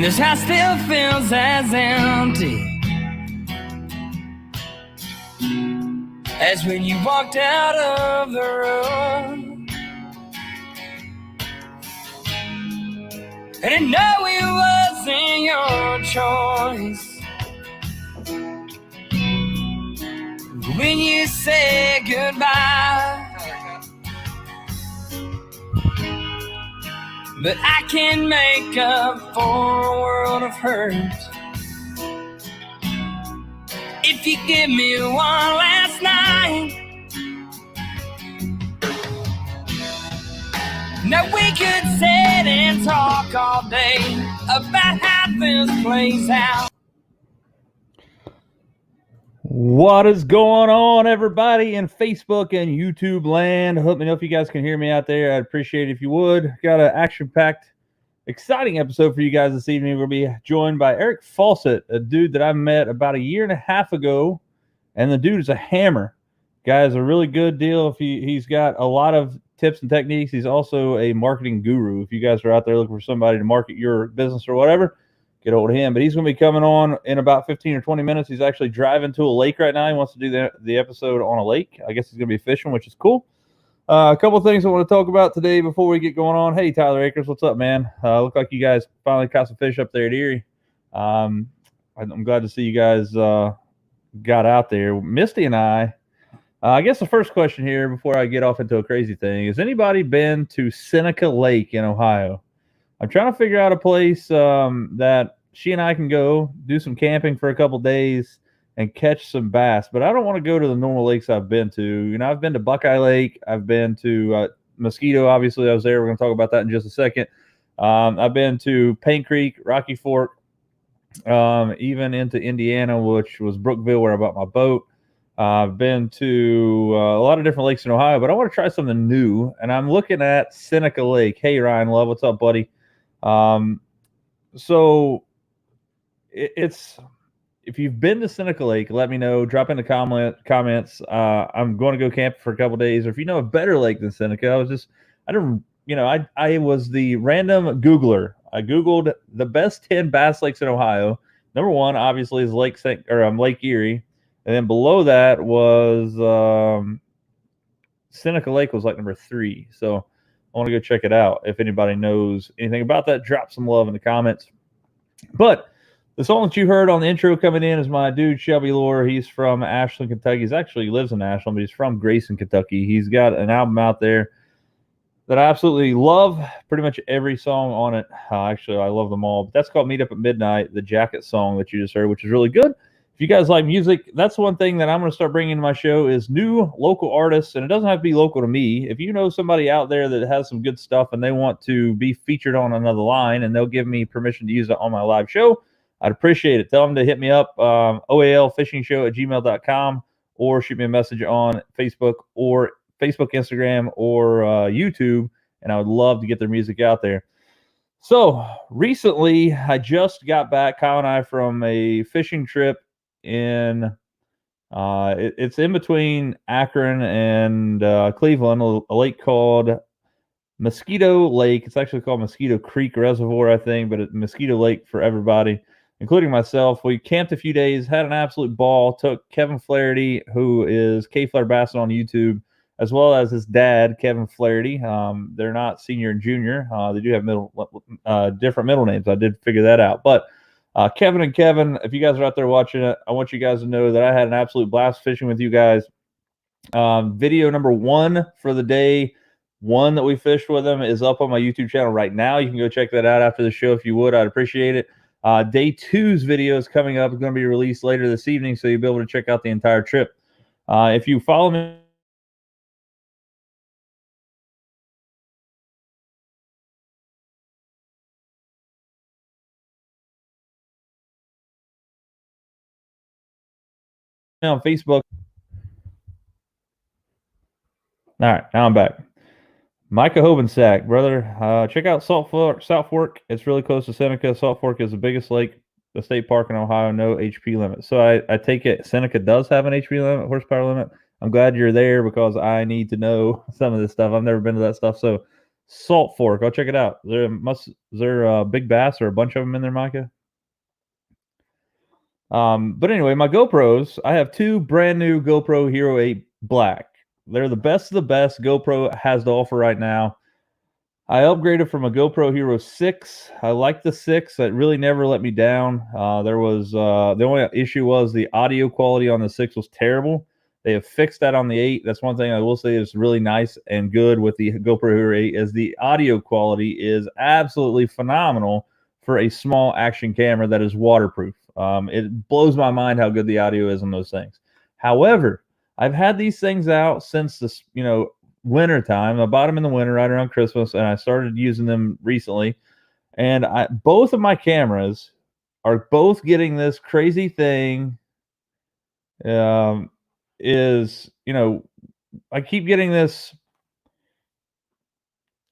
and this house still feels as empty as when you walked out of the room. And I know it wasn't your choice when you said goodbye, but I can make up for a world of hurt if you give me one last night. Now we could sit and talk all day about how this plays out. What is going on, everybody in Facebook and YouTube land? Let me know if you guys can hear me out there. I'd appreciate it if you would. Got an action-packed, exciting episode for you guys this evening. We're going to be joined by Eric Faucett, a dude that I met about 1.5 years ago, and the dude is a hammer. Guy is a really good deal. He's got a lot of tips and techniques. He's also a marketing guru. If you guys are out there looking for somebody to market your business or whatever, get hold of him. But he's going to be coming on in about 15 or 20 minutes. He's actually driving to a lake right now. He wants to do the episode on a lake. I guess he's going to be fishing, which is cool. A couple of things I want to talk about today before we get going on. Hey, Tyler Akers, what's up, man? Look like you guys finally caught some fish up there at Erie. I'm glad to see you guys got out there. Misty and I guess the first question here before I get off into a crazy thing, has anybody been to Seneca Lake in Ohio? I'm trying to figure out a place that she and I can go do some camping for a couple days and catch some bass. But I don't want to go to the normal lakes I've been to. You know, I've been to Buckeye Lake. I've been to Mosquito. Obviously, I was there. We're going to talk about that in just a second. I've been to Paint Creek, Rocky Fork, even into Indiana, which was Brookville, where I bought my boat. I've been to a lot of different lakes in Ohio, but I want to try something new. And I'm looking at Seneca Lake. Hey, Ryan Love, what's up, buddy? So it's, if you've been to Seneca Lake, let me know. Drop in the comments. I'm going to go camp for a couple days. Or if you know a better lake than Seneca, I was the random Googler. I Googled the best 10 bass lakes in Ohio. Number one, obviously, is Lake Erie. And then below that was Seneca Lake was like number 3. So I want to go check it out. If anybody knows anything about that, drop some love in the comments. But the song that you heard on the intro coming in is my dude, Shelby Lore. He's from Ashland, Kentucky. He actually lives in Ashland, but he's from Grayson, Kentucky. He's got an album out there that I absolutely love. Pretty much every song on it. Actually, I love them all. But that's called Meet Up at Midnight, the Jacket song that you just heard, which is really good. If you guys like music, that's one thing that I'm going to start bringing to my show is new local artists, and it doesn't have to be local to me. If you know somebody out there that has some good stuff and they want to be featured on Another Line and they'll give me permission to use it on my live show, I'd appreciate it. Tell them to hit me up, oalfishingshow@gmail.com, or shoot me a message on Facebook, Instagram, or YouTube, and I would love to get their music out there. So recently, I just got back, Kyle and I, from a fishing trip in it's in between Akron and Cleveland, a lake called Mosquito Lake. It's actually called Mosquito Creek Reservoir, I think, but it's Mosquito Lake for everybody, including myself. We camped a few days, had an absolute ball. Took Kevin Flaherty, who is K-Flare Bassett on YouTube, as well as his dad, Kevin Flaherty. They're not senior and junior. They do have different middle names. I did figure that out, but Kevin and Kevin, if you guys are out there watching it, I want you guys to know that I had an absolute blast fishing with you guys. Video number 1 for the day 1 that we fished with them is up on my YouTube channel right now. You can go check that out after the show if you would. I'd appreciate it. Day 2's video is coming up. It's going to be released later this evening, so you'll be able to check out the entire trip. If you follow me on Facebook. All right, now I'm back. Micah Hobensack, brother. Check out South Fork. It's really close to Seneca. South Fork is the biggest lake, the state park in Ohio, no HP limit. So I take it Seneca does have an HP limit, horsepower limit. I'm glad you're there because I need to know some of this stuff. I've never been to that stuff. So Salt Fork. I'll check it out. Is there a big bass or a bunch of them in there, Micah? But anyway, my GoPros, I have 2 brand new GoPro Hero 8 Black. They're the best of the best GoPro has to offer right now. I upgraded from a GoPro Hero 6. I like the 6. It really never let me down. There was the only issue was the audio quality on the 6 was terrible. They have fixed that on the 8. That's one thing I will say is really nice and good with the GoPro Hero 8 is the audio quality is absolutely phenomenal for a small action camera that is waterproof. It blows my mind how good the audio is on those things. However, I've had these things out since this, winter time. I bought them in the winter right around Christmas, and I started using them recently. And both of my cameras are both getting this crazy thing. I keep getting this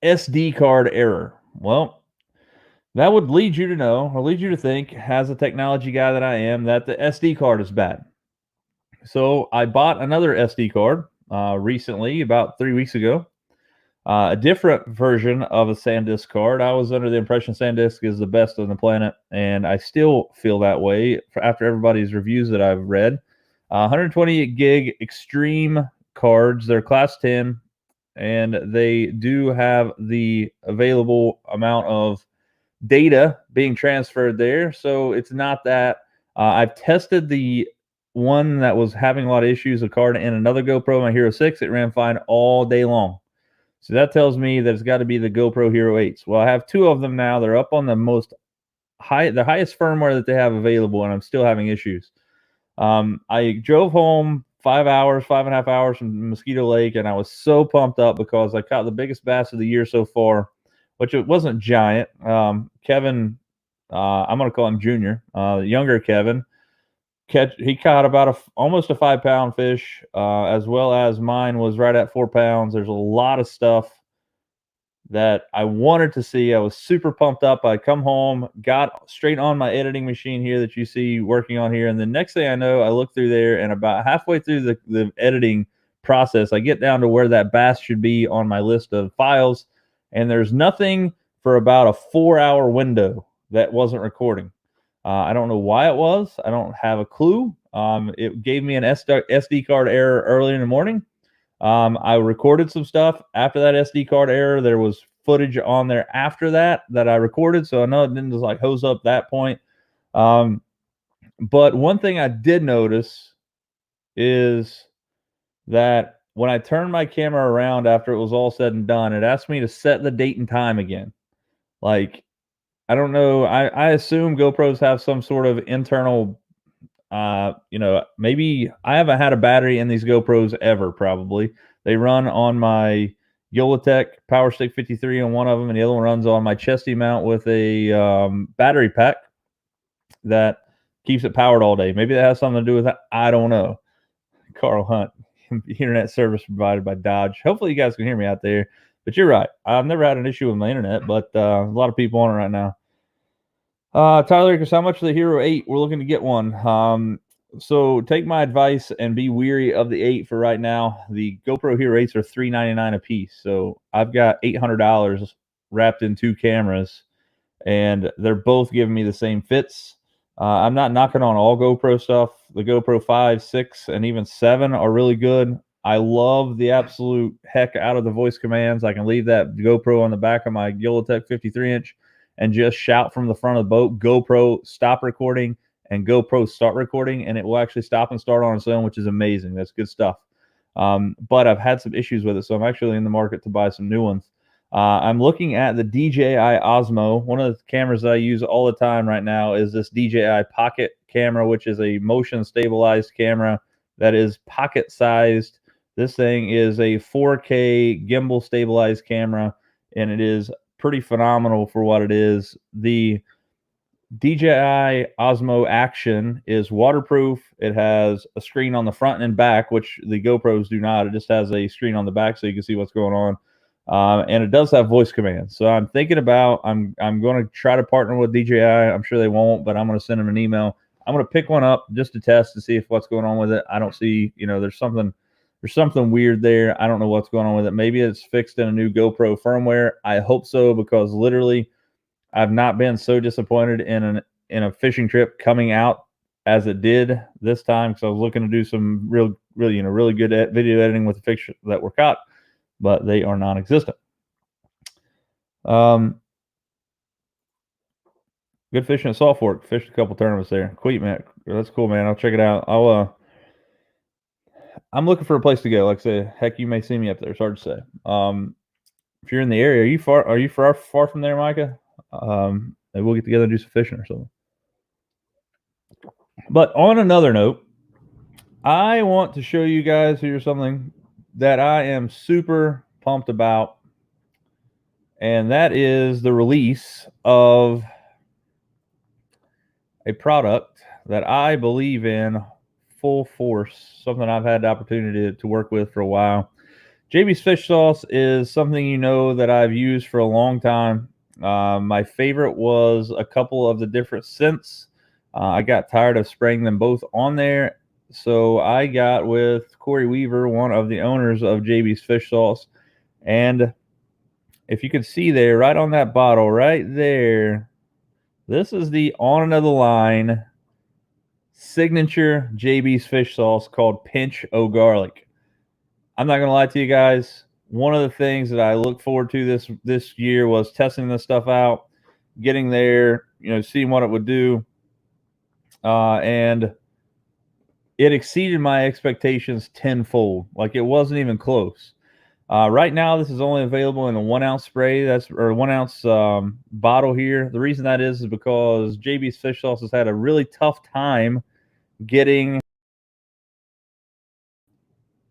SD card error. Well, that would lead you to know, or lead you to think, as a technology guy that I am, that the SD card is bad. So I bought another SD card recently, about 3 weeks ago. A different version of a SanDisk card. I was under the impression SanDisk is the best on the planet, and I still feel that way after everybody's reviews that I've read. 128 gig extreme cards. They're class 10, and they do have the available amount of data being transferred there. So it's not that. I've tested the one that was having a lot of issues, a card in another GoPro, my Hero 6. It ran fine all day long. So that tells me that it's got to be the GoPro Hero 8s. Well, I have 2 of them now. They're up on the highest firmware that they have available, and I'm still having issues. I drove home 5.5 hours from Mosquito Lake, and I was so pumped up because I caught the biggest bass of the year so far, which it wasn't giant. Kevin, I'm going to call him Junior, younger Kevin, he caught about almost a 5-pound fish, as well as mine was right at 4 pounds. There's a lot of stuff that I wanted to see. I was super pumped up. I come home, got straight on my editing machine here that you see working on here, and the next thing I know, I look through there, and about halfway through the editing process, I get down to where that bass should be on my list of files, and there's nothing for about a 4-hour window that wasn't recording. I don't know why it was. I don't have a clue. It gave me an SD card error early in the morning. I recorded some stuff after that SD card error. There was footage on there after that I recorded, so I know it didn't just like hose up that point. But one thing I did notice is that when I turned my camera around after it was all said and done, it asked me to set the date and time again. Like, I don't know. I assume GoPros have some sort of internal, maybe I haven't had a battery in these GoPros ever, probably. They run on my Yolatech Power Stick 53 on one of them, and the other one runs on my Chesty mount with a battery pack that keeps it powered all day. Maybe that has something to do with that. I don't know. Carl Hunt, internet service provided by Dodge. Hopefully you guys can hear me out there. But you're right. I've never had an issue with my internet, but a lot of people on it right now. Tyler, because how much for the Hero 8? We're looking to get one. So take my advice and be weary of the 8 for right now. The GoPro Hero 8s are $399 a piece. So I've got $800 wrapped in 2 cameras, and they're both giving me the same fits. I'm not knocking on all GoPro stuff. The GoPro 5, 6, and even 7 are really good. I love the absolute heck out of the voice commands. I can leave that GoPro on the back of my Yolatech 53-inch and just shout from the front of the boat, GoPro stop recording and GoPro start recording, and it will actually stop and start on its own, which is amazing. That's good stuff. But I've had some issues with it, so I'm actually in the market to buy some new ones. I'm looking at the DJI Osmo. One of the cameras that I use all the time right now is this DJI Pocket camera, which is a motion stabilized camera that is pocket sized. This thing is a 4K gimbal stabilized camera, and it is pretty phenomenal for what it is. The DJI Osmo Action is waterproof. It has a screen on the front and back, which the GoPros do not. It just has a screen on the back so you can see what's going on. And it does have voice commands. So I'm thinking about, I'm going to try to partner with DJI. I'm sure they won't, but I'm going to send them an email. I'm going to pick one up just to test to see if what's going on with it. I don't see, there's something There's something weird there. I don't know what's going on with it. Maybe it's fixed in a new GoPro firmware. I hope so, because literally I've not been so disappointed in a fishing trip coming out as it did this time, because I was looking to do some really good video editing with the fish that were caught, but they are non-existent. Good fishing at Salt Fork. Fished a couple tournaments there. Queet, man, that's cool, man. I'll check it out. I'm looking for a place to go. Like I said, heck, you may see me up there. It's hard to say. If you're in the area, are you far from there, Micah? Maybe we'll get together and do some fishing or something. But on another note, I want to show you guys here something that I am super pumped about, and that is the release of a product that I believe in full force, something I've had the opportunity to work with for a while. JB's Fish Sauce is something that I've used for a long time. My favorite was a couple of the different scents. I got tired of spraying them both on there, so I got with Corey Weaver, one of the owners of JB's Fish Sauce. And if you can see there, right on that bottle, right there, this is the OnAnotherLine signature JB's Fish Sauce called Pinch O Garlic. I'm not going to lie to you guys. One of the things that I look forward to this year was testing this stuff out, getting there, seeing what it would do. And it exceeded my expectations tenfold. Like, it wasn't even close. Right now, this is only available in a 1 ounce spray. Or 1 ounce bottle here. The reason that is because JB's Fish Sauce has had a really tough time getting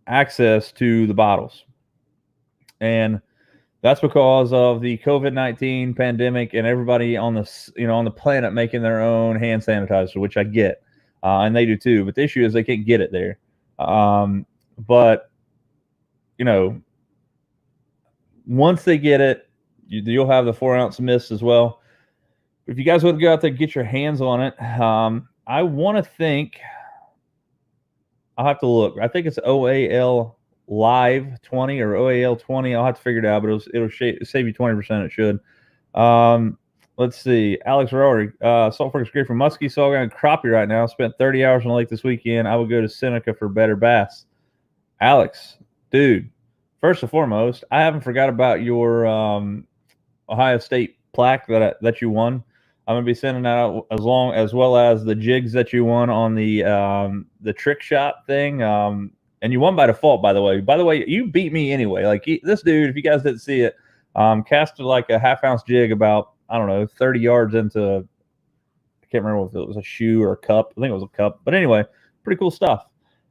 access to the bottles, and that's because of the COVID-19 pandemic and everybody on the planet making their own hand sanitizer, which I get, and they do too. But the issue is they can't get it there. But once they get it, you'll have the 4 ounce mist as well. If you guys want to go out there and get your hands on it, I want to think. I'll have to look. I think it's OAL Live 20 or OAL 20. I'll have to figure it out, but it'll save you 20%. It should. Let's see. Alex Rory, Salt Fork is great for muskie, sauger, and crappie right now. Spent 30 hours on the lake this weekend. I would go to Seneca for better bass. Alex, dude, first and foremost, I haven't forgot about your Ohio State plaque that you won. I'm gonna be sending that out as well as the jigs that you won on the trick shot thing. And you won by default, by the way. By the way, you beat me anyway. Like, this dude, if you guys didn't see it, casted like a 1/2 ounce jig about, I don't know, 30 yards into, I can't remember if it was a shoe or a cup. I think it was a cup. But anyway, pretty cool stuff.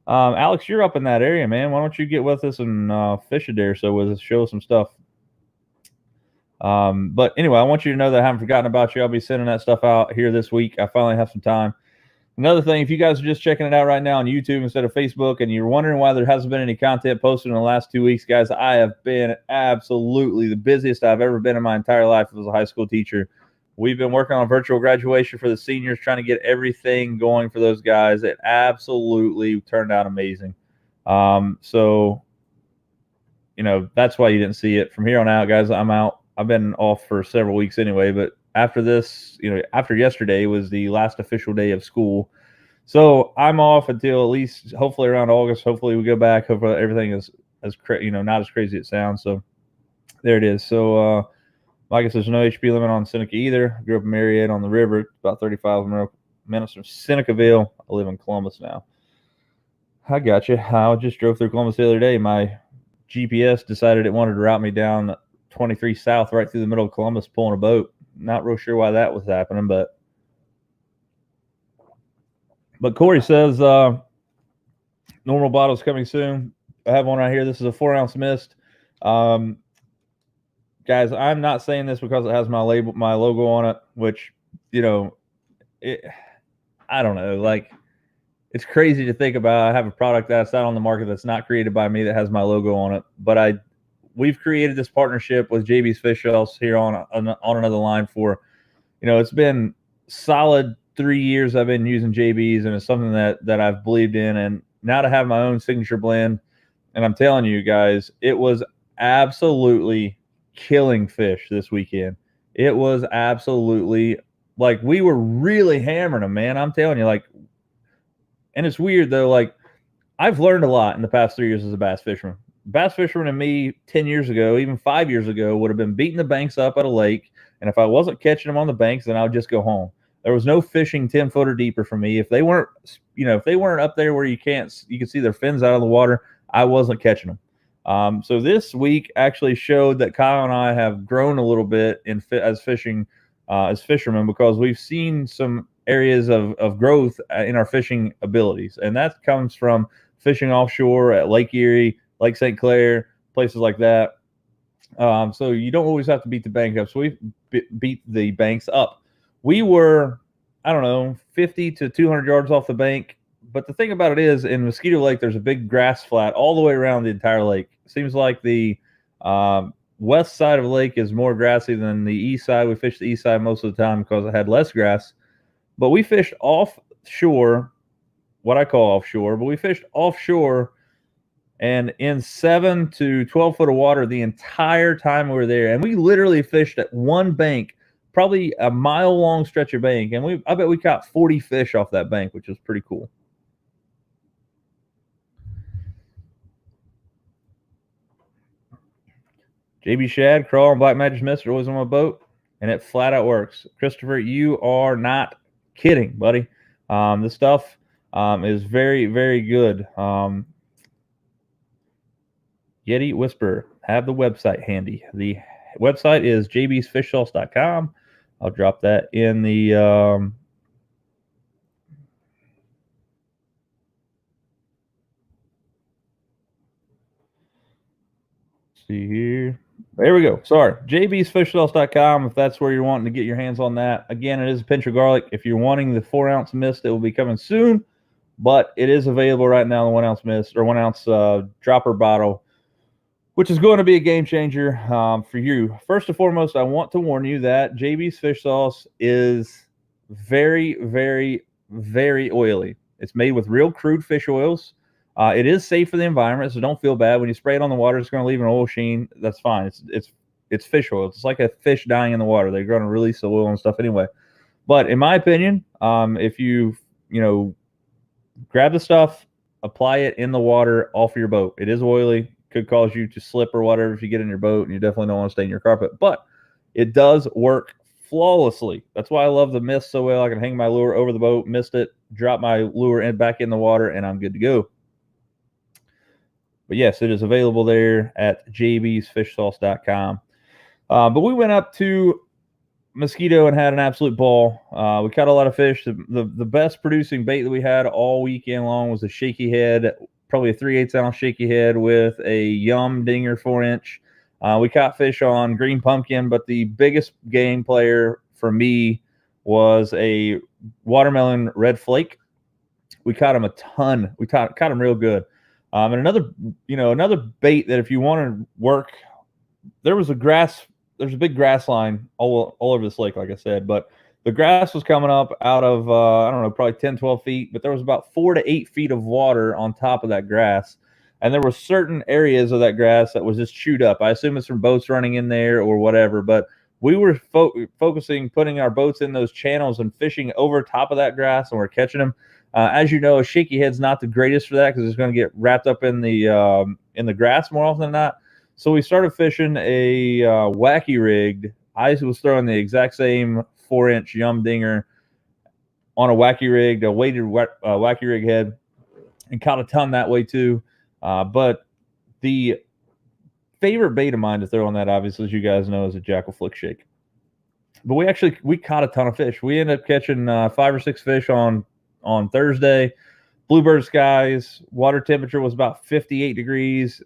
Alex, you're up in that area, man. Why don't you get with us and fish a day or so with us, show us some stuff. But anyway, I want you to know that I haven't forgotten about you. I'll be sending that stuff out here this week. I finally have some time. Another thing, if you guys are just checking it out right now on YouTube instead of Facebook, and you're wondering why there hasn't been any content posted in the last 2 weeks, guys, I have been absolutely the busiest I've ever been in my entire life as a high school teacher. We've been working on virtual graduation for the seniors, trying to get everything going for those guys. It absolutely turned out amazing. So, that's why you didn't see it. From here on out, guys, I'm out. I've been off for several weeks anyway, but after this, after yesterday was the last official day of school. So I'm off until at least hopefully around August. Hopefully we go back. Hopefully everything is not as crazy as it sounds. So there it is. So I guess there's no HP limit on Seneca either. I grew up in Marietta on the river, about 35 minutes from Senecaville. I live in Columbus now. I got you. I just drove through Columbus the other day. My GPS decided it wanted to route me down 23 South right through the middle of Columbus pulling a boat. Not real sure why that was happening, but Corey says normal bottles coming soon. I have one right here. This is a 4 ounce mist. Guys, I'm not saying this because it has my logo on it, which, I don't know. Like, it's crazy to think about. I have a product that's out on the market that's not created by me that has my logo on it, but we've created this partnership with JB's Fish Sauce here on OnAnotherLine for, it's been solid 3 years I've been using JB's, and it's something that I've believed in. And now to have my own signature blend, and I'm telling you guys, it was absolutely killing fish this weekend. It was absolutely like we were really hammering them, man. I'm telling you, like, and it's weird though, like I've learned a lot in the past 3 years as a bass fisherman. Bass fisherman and me 10 years ago, even 5 years ago, would have been beating the banks up at a lake. And if I wasn't catching them on the banks, then I would just go home. There was no fishing 10 foot or deeper for me. If they weren't, if they weren't up there where you can see their fins out of the water, I wasn't catching them. So this week actually showed that Kyle and I have grown a little bit as fishermen, because we've seen some areas of growth in our fishing abilities. And that comes from fishing offshore at Lake Erie, Lake St. Clair, places like that. So you don't always have to beat the bank up. So we beat the banks up. We were, I don't know, 50 to 200 yards off the bank. But the thing about it is, in Mosquito Lake, there's a big grass flat all the way around the entire lake. It seems like the west side of the lake is more grassy than the east side. We fished the east side most of the time because it had less grass. But we fished offshore, what I call offshore, but we fished offshore and in 7 to 12 foot of water the entire time we were there. And we literally fished at one bank, probably a mile long stretch of bank. And I bet we caught 40 fish off that bank, which was pretty cool. JB Shad, Crawl, and Black Magic Mist are always on my boat, and it flat out works. Christopher, you are not kidding, buddy. This stuff is very, very good. Yeti Whisper, have the website handy. The website is jbsfishsauce.com. I'll drop that in the see here. There we go. Sorry. jbsfishsauce.com if that's where you're wanting to get your hands on that. Again, it is a pinch of garlic. If you're wanting the 4-ounce mist, it will be coming soon, but it is available right now, the 1-ounce mist or 1-ounce dropper bottle, which is going to be a game changer for you. First and foremost, I want to warn you that JB's Fish Sauce is very, very, very oily. It's made with real crude fish oils. It is safe for the environment, so don't feel bad. When you spray it on the water, it's going to leave an oil sheen. That's fine. It's fish oil. It's like a fish dying in the water. They're going to release the oil and stuff anyway. But in my opinion, if you grab the stuff, apply it in the water off your boat. It is oily. Could cause you to slip or whatever if you get in your boat, and you definitely don't want to stain your carpet. But it does work flawlessly. That's why I love the mist so well. I can hang my lure over the boat, mist it, drop my lure back in the water, and I'm good to go. But yes, it is available there at jbsfishsauce.com. But we went up to Mosquito and had an absolute ball. We caught a lot of fish. The best producing bait that we had all weekend long was a shaky head, probably a 3/8 ounce shaky head with a Yum Dinger 4-inch. We caught fish on green pumpkin, but the biggest game player for me was a watermelon red flake. We caught him a ton. We caught him real good. And another bait that if you want to work, there's a big grass line all over this lake, like I said, but the grass was coming up out of, I don't know, probably 10, 12 feet, but there was about 4 to 8 feet of water on top of that grass. And there were certain areas of that grass that was just chewed up. I assume it's from boats running in there or whatever, but we were focusing, putting our boats in those channels and fishing over top of that grass, and we're catching them. As you know, a shaky head's not the greatest for that because it's going to get wrapped up in the grass more often than not. So we started fishing a wacky rigged. I was throwing the exact same 4-inch Yum Dinger on a wacky rigged, a weighted wacky rig head, and caught a ton that way too. But the favorite bait of mine to throw on that, obviously, as you guys know, is a Jackal Flick Shake. But we caught a ton of fish. We ended up catching 5 or 6 fish on Thursday. Bluebird skies. Water temperature was about 58 degrees.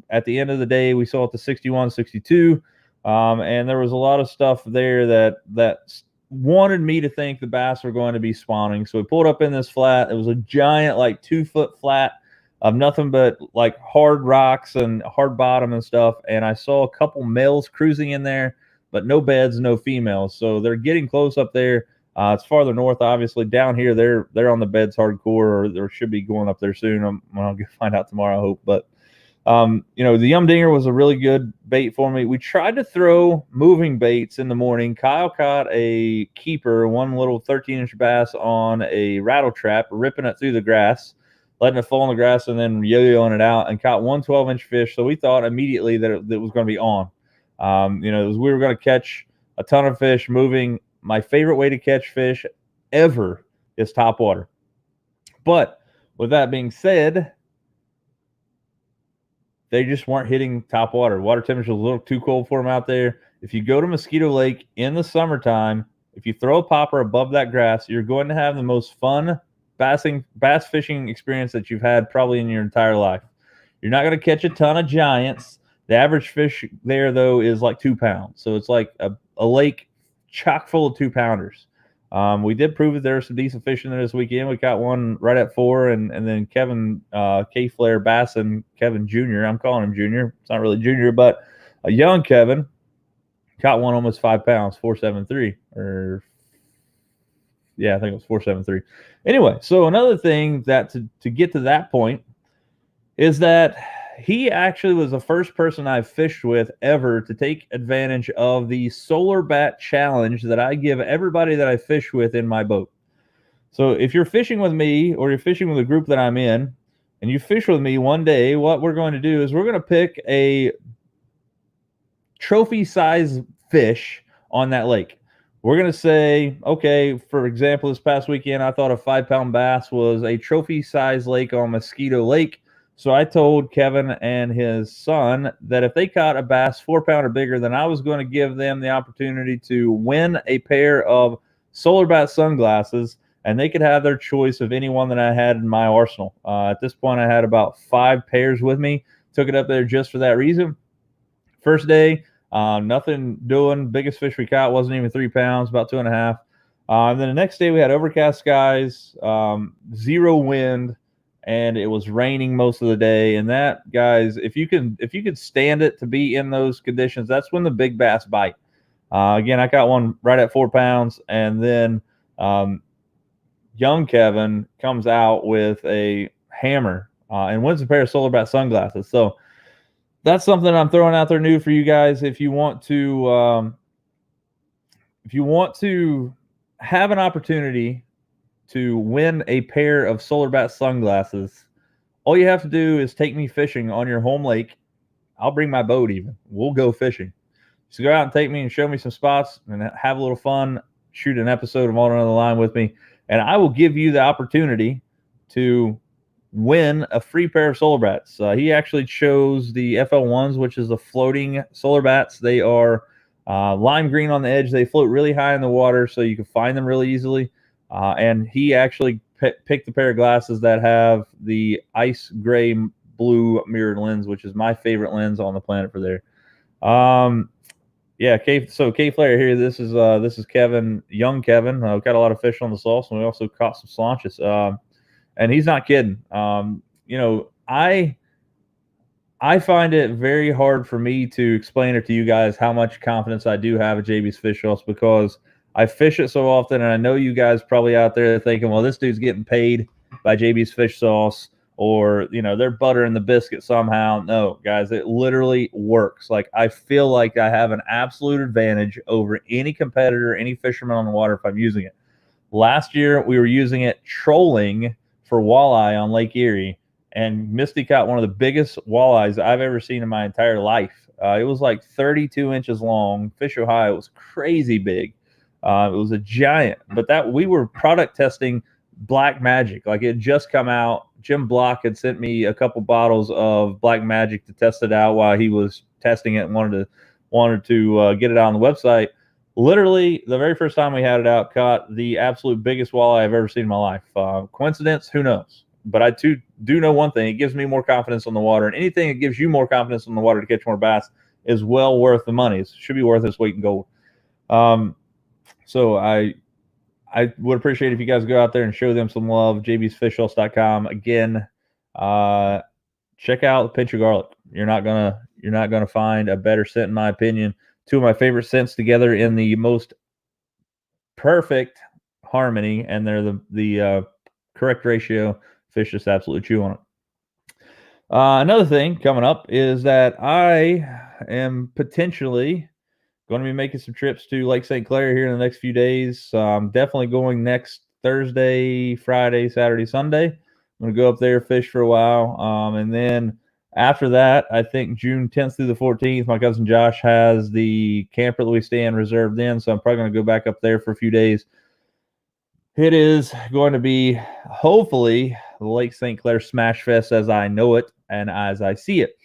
At the end of the day, we saw it to 61, 62. And there was a lot of stuff there that wanted me to think the bass were going to be spawning. So we pulled up in this flat. It was a giant, like 2-foot flat of nothing but like hard rocks and hard bottom and stuff. And I saw a couple males cruising in there, but no beds, no females. So they're getting close up there. It's farther north, obviously. Down here, they're on the beds hardcore, or they should be going up there soon. I'll find out tomorrow, I hope. But The Yum Dinger was a really good bait for me. We tried to throw moving baits in the morning. Kyle caught a keeper, one little 13-inch bass on a rattle trap, ripping it through the grass, letting it fall in the grass, and then yo-yoing it out, and caught one 12-inch fish. So we thought immediately that it was going to be on. We were going to catch a ton of fish moving. My favorite way to catch fish ever is top water. But with that being said, they just weren't hitting top water. Water temperature was a little too cold for them out there. If you go to Mosquito Lake in the summertime, if you throw a popper above that grass, you're going to have the most fun bass fishing experience that you've had probably in your entire life. You're not going to catch a ton of giants. The average fish there, though, is like 2 pounds. So it's like a lake chock full of 2-pounders. We did prove that there was some decent fish in there this weekend. We caught one right at 4, and then Kevin K-Flare Bass and Kevin Jr. I'm calling him Junior. It's not really Junior, but a young Kevin caught one almost 5 pounds, 473, or yeah, I think it was 473. Anyway, so another thing that to get to that point is that he actually was the first person I've fished with ever to take advantage of the solar bat challenge that I give everybody that I fish with in my boat. So if you're fishing with me or you're fishing with a group that I'm in and you fish with me one day, what we're going to do is we're going to pick a trophy size fish on that lake. We're going to say, okay, for example, this past weekend, I thought a 5-pound bass was a trophy size lake on Mosquito Lake. So I told Kevin and his son that if they caught a bass 4-pound or bigger, then I was going to give them the opportunity to win a pair of solar bat sunglasses, and they could have their choice of any one that I had in my arsenal. At this point, I had about 5 pairs with me. Took it up there just for that reason. First day, nothing doing. Biggest fish we caught wasn't even 3 pounds, about 2.5. And then the next day we had overcast skies, 0 wind, and it was raining most of the day. And that, guys, if you could stand it to be in those conditions, that's when the big bass bite. Again, I caught one right at 4 pounds, and then young Kevin comes out with a hammer and wins a pair of solar bat sunglasses. So that's something I'm throwing out there new for you guys. If you want to have an opportunity to win a pair of solar bat sunglasses, all you have to do is take me fishing on your home lake. I'll bring my boat even. We'll go fishing. So go out and take me and show me some spots and have a little fun. Shoot an episode of OnAnotherLine with me, and I will give you the opportunity to win a free pair of solar bats. He actually chose the FL1s, which is the floating solar bats. They are lime green on the edge. They float really high in the water, so you can find them really easily. And he actually picked the pair of glasses that have the ice gray blue mirrored lens, which is my favorite lens on the planet for there. Yeah, K-Flare here. This is Kevin, young Kevin. Got a lot of fish on the sauce, and we also caught some slaunches. And he's not kidding. I find it very hard for me to explain it to you guys how much confidence I do have at JB's Fish Sauce, because I fish it so often, and I know you guys probably out there thinking, well, this dude's getting paid by JB's Fish Sauce, or they're buttering the biscuit somehow. No, guys, it literally works. Like, I feel like I have an absolute advantage over any competitor, any fisherman on the water if I'm using it. Last year, we were using it trolling for walleye on Lake Erie, and Misty caught one of the biggest walleyes I've ever seen in my entire life. It was like 32 inches long. Fish Ohio. It was crazy big. It was a giant. But we were product testing Black Magic. Like, it had just come out. Jim Block had sent me a couple bottles of Black Magic to test it out while he was testing it and wanted to get it out on the website. Literally, the very first time we had it out, caught the absolute biggest walleye I've ever seen in my life. Coincidence? Who knows? But I do know one thing. It gives me more confidence on the water. And anything that gives you more confidence on the water to catch more bass is well worth the money. It should be worth its weight in gold. So I would appreciate if you guys go out there and show them some love. jbsfishsauce.com. Again, check out Pinch of Garlic. You're not gonna find a better scent, in my opinion. 2 of my favorite scents together in the most perfect harmony, and they're the correct ratio. Fish just absolutely chew on Another thing coming up is that I am potentially going to be making some trips to Lake St. Clair here in the next few days. Definitely going next Thursday, Friday, Saturday, Sunday. I'm going to go up there, fish for a while. And then after that, I think June 10th through the 14th, my cousin Josh has the camper that we stay in reserved in. So I'm probably going to go back up there for a few days. It is going to be hopefully the Lake St. Clair Smash Fest as I know it and as I see it.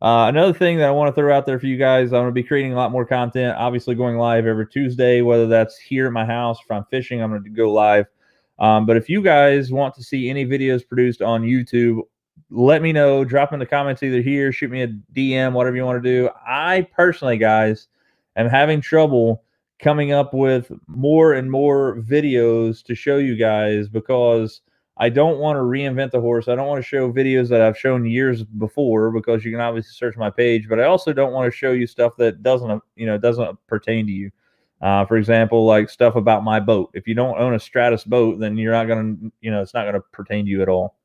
Another thing that I want to throw out there for you guys, I'm going to be creating a lot more content, obviously going live every Tuesday, whether that's here at my house, if I'm fishing, I'm going to go live. But if you guys want to see any videos produced on YouTube, let me know. Drop in the comments either here, shoot me a DM, whatever you want to do. I personally, guys, am having trouble coming up with more and more videos to show you guys because I don't want to reinvent the horse. I don't want to show videos that I've shown years before because you can obviously search my page, but I also don't want to show you stuff that doesn't pertain to you. For example, like stuff about my boat. If you don't own a Stratus boat, then you're not going to, it's not going to pertain to you at all.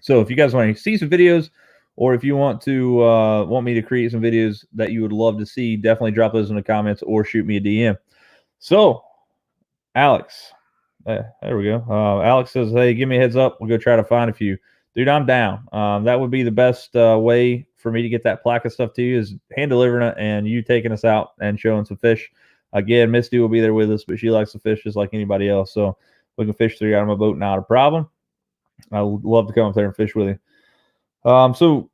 So if you guys want to see some videos, or if you want me to create some videos that you would love to see, definitely drop those in the comments or shoot me a DM. So, Alex, there we go. Alex says, "Hey, give me a heads up. We'll go try to find a few." Dude, I'm down. That would be the best way for me to get that plaque of stuff to you is hand delivering it and you taking us out and showing some fish. Again, Misty will be there with us, but she likes to fish just like anybody else. So we can fish 3 out of my boat, not a problem. I would love to come up there and fish with you. So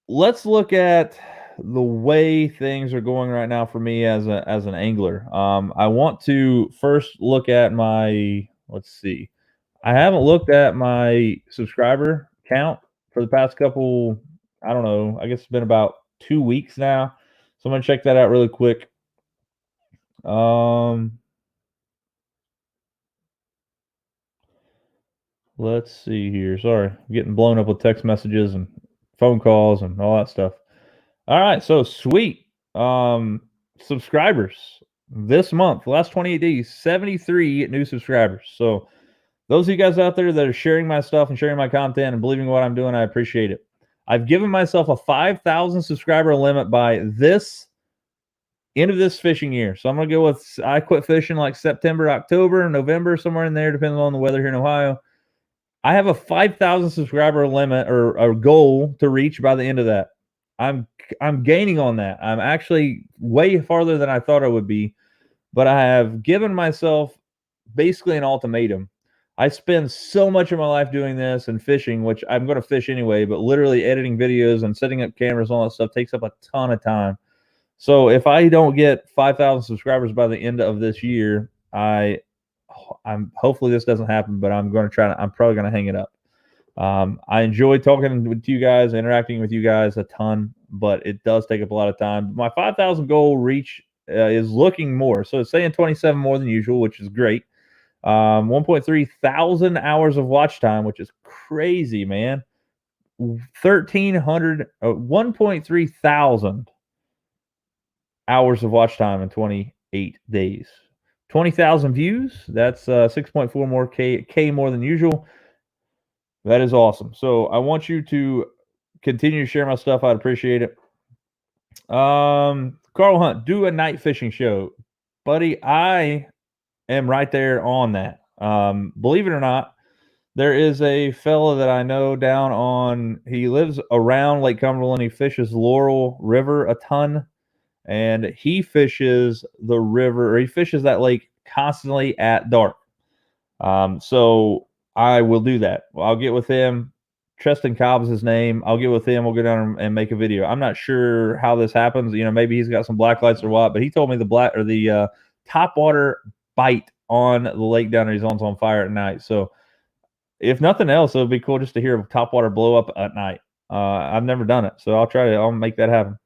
let's look at the way things are going right now for me as an angler. I want to first look at my, let's see. I haven't looked at my subscriber count for the past couple, I don't know, I guess it's been about 2 weeks now. So I'm gonna check that out really quick. Let's see here. Sorry, I'm getting blown up with text messages and phone calls and all that stuff. All right, so sweet. Subscribers this month, last 28 days, 73 new subscribers. So those of you guys out there that are sharing my stuff and sharing my content and believing what I'm doing, I appreciate it. I've given myself a 5,000 subscriber limit by this end of this fishing year. So I'm gonna go with I quit fishing like September, October, November, somewhere in there, depending on the weather here in Ohio. I have a 5,000 subscriber limit or a goal to reach by the end of that. I'm gaining on that. I'm actually way farther than I thought I would be, but I have given myself basically an ultimatum. I spend so much of my life doing this and fishing, which I'm going to fish anyway, but literally editing videos and setting up cameras and all that stuff takes up a ton of time. So if I don't get 5,000 subscribers by the end of this year, I'm hopefully this doesn't happen, but I'm probably going to hang it up. I enjoy talking with you guys, interacting with you guys a ton, but it does take up a lot of time. My 5,000 goal reach is looking more. So it's saying 27 more than usual, which is great. 1.3 thousand hours of watch time, which is crazy, man. 1.3 thousand hours of watch time in 28 days. 20,000 views. That's 6.4 more K more than usual. That is awesome. So I want you to continue to share my stuff. I'd appreciate it. Carl Hunt, do a night fishing show. Buddy, I am right there on that. Believe it or not, there is a fella that I know he lives around Lake Cumberland. He fishes Laurel River a ton, and he fishes the river, or he fishes that lake constantly at dark. So I will do that. I'll get with him. Tristan Cobb's his name. I'll get with him. We'll go down and make a video. I'm not sure how this happens. Maybe he's got some black lights or what, but he told me the top water bite on the lake down there. He's on fire at night. So if nothing else, it would be cool just to hear a top water blow up at night. I've never done it, so I'll make that happen.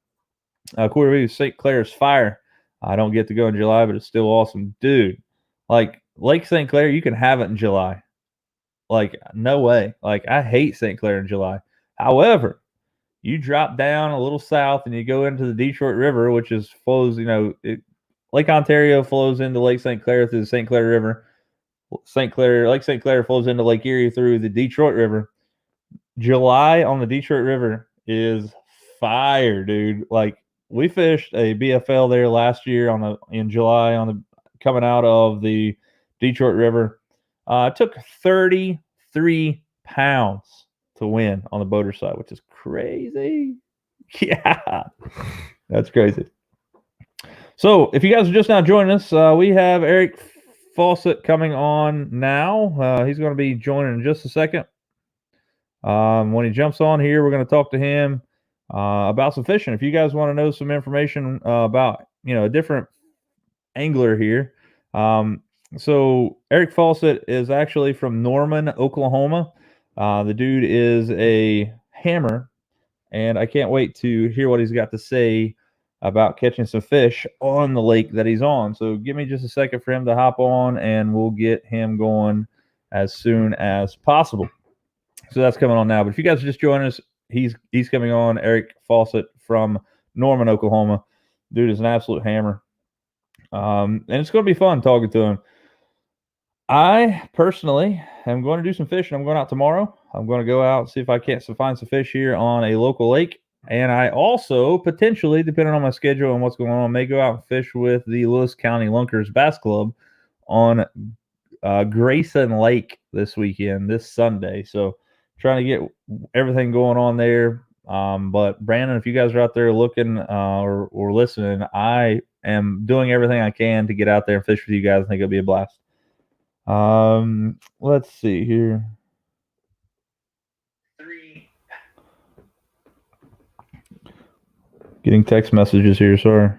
Corey Reeves, St. Clair's fire. I don't get to go in July, but it's still awesome. Dude, like Lake St. Clair, you can have it in July. Like, no way. Like, I hate St. Clair in July. However, you drop down a little south and you go into the Detroit River, which flows, Lake Ontario flows into Lake St. Clair through the St. Clair River. Lake St. Clair flows into Lake Erie through the Detroit River. July on the Detroit River is fire, dude. Like we fished a BFL there last year in July coming out of the Detroit River. It took 33 pounds to win on the boater side, which is crazy. Yeah, that's crazy. So, if you guys are just now joining us, we have Eric Faucett coming on now. He's going to be joining in just a second. When he jumps on here, we're going to talk to him about some fishing. If you guys want to know some information about a different angler here, so Eric Faucett is actually from Norman, Oklahoma. The dude is a hammer, and I can't wait to hear what he's got to say about catching some fish on the lake that he's on. So give me just a second for him to hop on, and we'll get him going as soon as possible. So that's coming on now. But if you guys are just joining us, he's coming on. Eric Faucett from Norman, Oklahoma. Dude is an absolute hammer. And it's going to be fun talking to him. I personally am going to do some fishing. I'm going out tomorrow. I'm going to go out and see if I can't find some fish here on a local lake. And I also potentially, depending on my schedule and what's going on, may go out and fish with the Lewis County Lunkers Bass Club on Grayson Lake this weekend, this Sunday. So trying to get everything going on there. But Brandon, if you guys are out there looking or listening, I am doing everything I can to get out there and fish with you guys. I think it'll be a blast. Let's see here. Getting text messages here, sorry.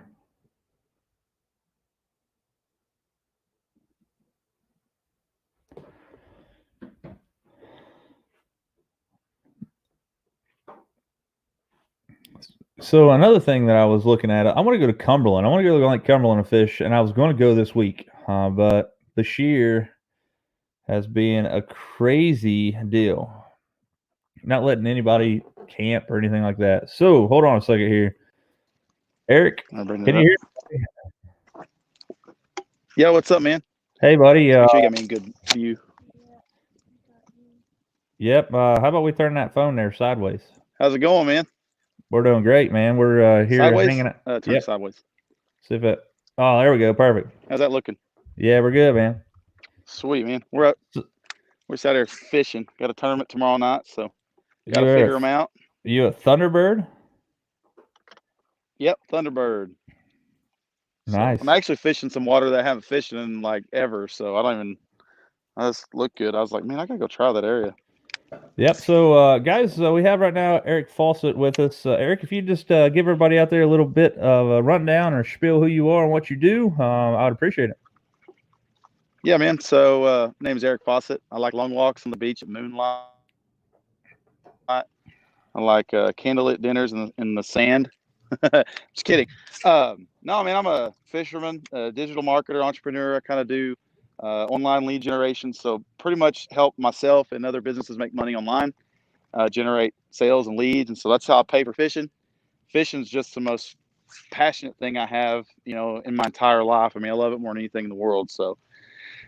So another thing that I was looking at, I want to go to Cumberland. I want to go to Lake Cumberland and fish, and I was going to go this week, but this year has been a crazy deal. Not letting anybody camp or anything like that. So hold on a second here. Eric, can you hear me? Yeah, what's up, man? Hey, buddy. Make sure you got me a good view. Yep. How about we turn that phone there sideways? How's it going, man? We're doing great, man. We're here sideways? hanging out. Turn it sideways. See if it. Oh, there we go. Perfect. How's that looking? Yeah, we're good, man. Sweet, man. We're just out here fishing. Got a tournament tomorrow night, so got to figure them out. Are you a Thunderbird? Yep, Thunderbird. Nice. So I'm actually fishing some water that I haven't fished in like ever, so I just look good. I was like, man, I gotta go try that area. Yep. So, guys, we have right now Eric Faucett with us. Eric, if you just give everybody out there a little bit of a rundown or spiel who you are and what you do, I would appreciate it. Yeah, man. So, my name is Eric Faucett. I like long walks on the beach at moonlight. I like candlelit dinners in the sand. Just kidding. No, man, I'm a fisherman, a digital marketer, entrepreneur. I kind of do online lead generation. So pretty much help myself and other businesses make money online, generate sales and leads. And so that's how I pay for fishing. Fishing is just the most passionate thing I have, in my entire life. I mean, I love it more than anything in the world. So